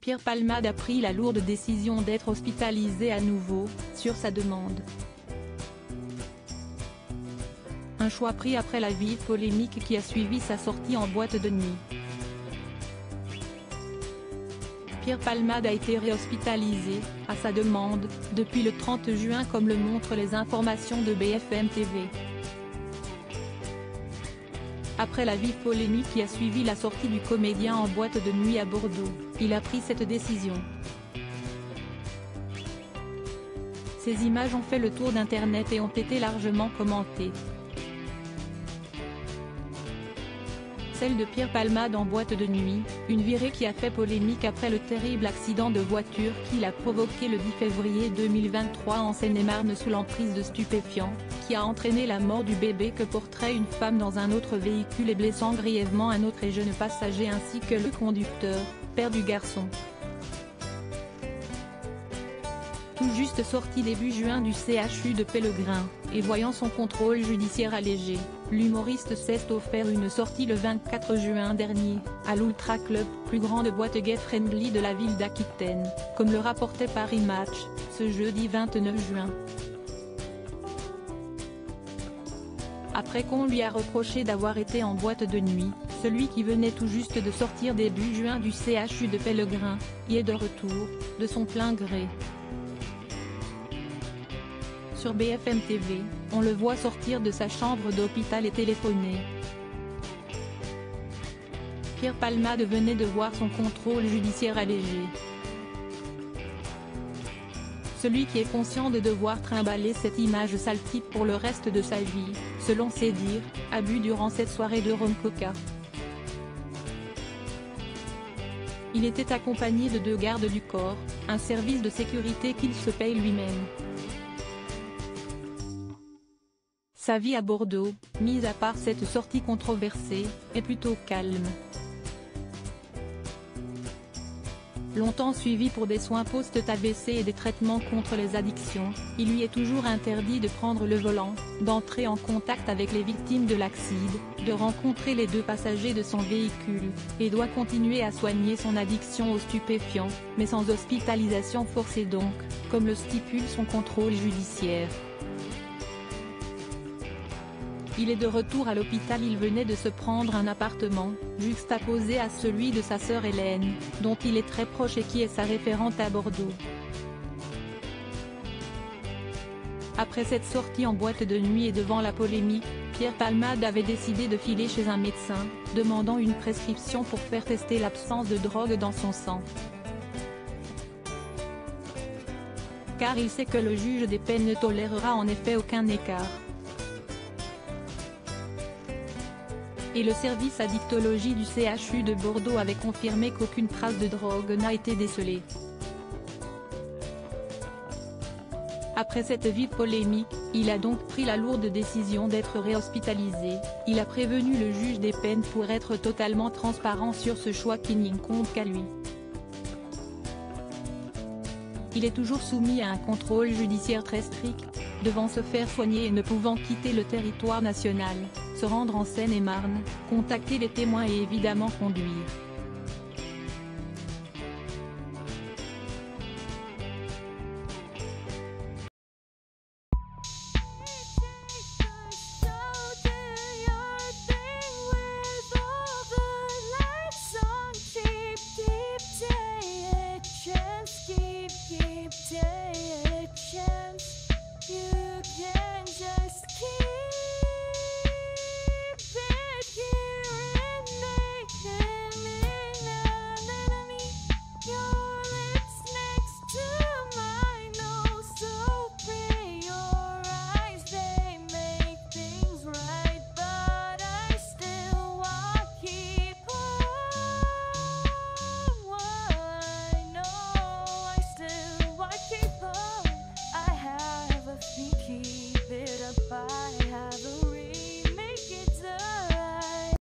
Pierre Palmade a pris la lourde décision d'être hospitalisé à nouveau, sur sa demande. Un choix pris après la vive polémique qui a suivi sa sortie en boîte de nuit. Pierre Palmade a été réhospitalisé, à sa demande, depuis le 30 juin comme le montrent les informations de BFM TV. Après la vive polémique qui a suivi la sortie du comédien en boîte de nuit à Bordeaux, il a pris cette décision. Ces images ont fait le tour d'internet et ont été largement commentées. Celle de Pierre Palmade en boîte de nuit, une virée qui a fait polémique après le terrible accident de voiture qu'il a provoqué le 10 février 2023 en Seine-et-Marne sous l'emprise de stupéfiants, qui a entraîné la mort du bébé que porterait une femme dans un autre véhicule et blessant grièvement un autre et jeune passager ainsi que le conducteur, père du garçon. Tout juste sorti début juin du CHU de Pellegrin, et voyant son contrôle judiciaire allégé, l'humoriste s'est offert une sortie le 24 juin dernier, à l'Ultra Club, plus grande boîte gay-friendly de la ville d'Aquitaine, comme le rapportait Paris Match, ce jeudi 29 juin. Après qu'on lui a reproché d'avoir été en boîte de nuit, celui qui venait tout juste de sortir début juin du CHU de Pellegrin, y est de retour, de son plein gré. Sur BFM TV, on le voit sortir de sa chambre d'hôpital et téléphoner. Pierre Palmade venait de voir son contrôle judiciaire allégé. Celui qui est conscient de devoir trimballer cette image sale type pour le reste de sa vie, selon ses dires, a bu durant cette soirée de rhum coca. Il était accompagné de 2 gardes du corps, un service de sécurité qu'il se paye lui-même. Sa vie à Bordeaux, mis à part cette sortie controversée, est plutôt calme. Longtemps suivi pour des soins post-AVC et des traitements contre les addictions, il lui est toujours interdit de prendre le volant, d'entrer en contact avec les victimes de l'accident, de rencontrer les 2 passagers de son véhicule, et doit continuer à soigner son addiction aux stupéfiants, mais sans hospitalisation forcée donc, comme le stipule son contrôle judiciaire. Il est de retour à l'hôpital. Il venait de se prendre un appartement, juxtaposé à celui de sa sœur Hélène, dont il est très proche et qui est sa référente à Bordeaux. Après cette sortie en boîte de nuit et devant la polémique, Pierre Palmade avait décidé de filer chez un médecin, demandant une prescription pour faire tester l'absence de drogue dans son sang. Car il sait que le juge des peines ne tolérera en effet aucun écart. Et le service addictologie du CHU de Bordeaux avait confirmé qu'aucune trace de drogue n'a été décelée. Après cette vive polémique, il a donc pris la lourde décision d'être réhospitalisé. Il a prévenu le juge des peines pour être totalement transparent sur ce choix qui n'incombe qu'à lui. Il est toujours soumis à un contrôle judiciaire très strict, devant se faire soigner et ne pouvant quitter le territoire national, se rendre en Seine-et-Marne, contacter les témoins et évidemment conduire.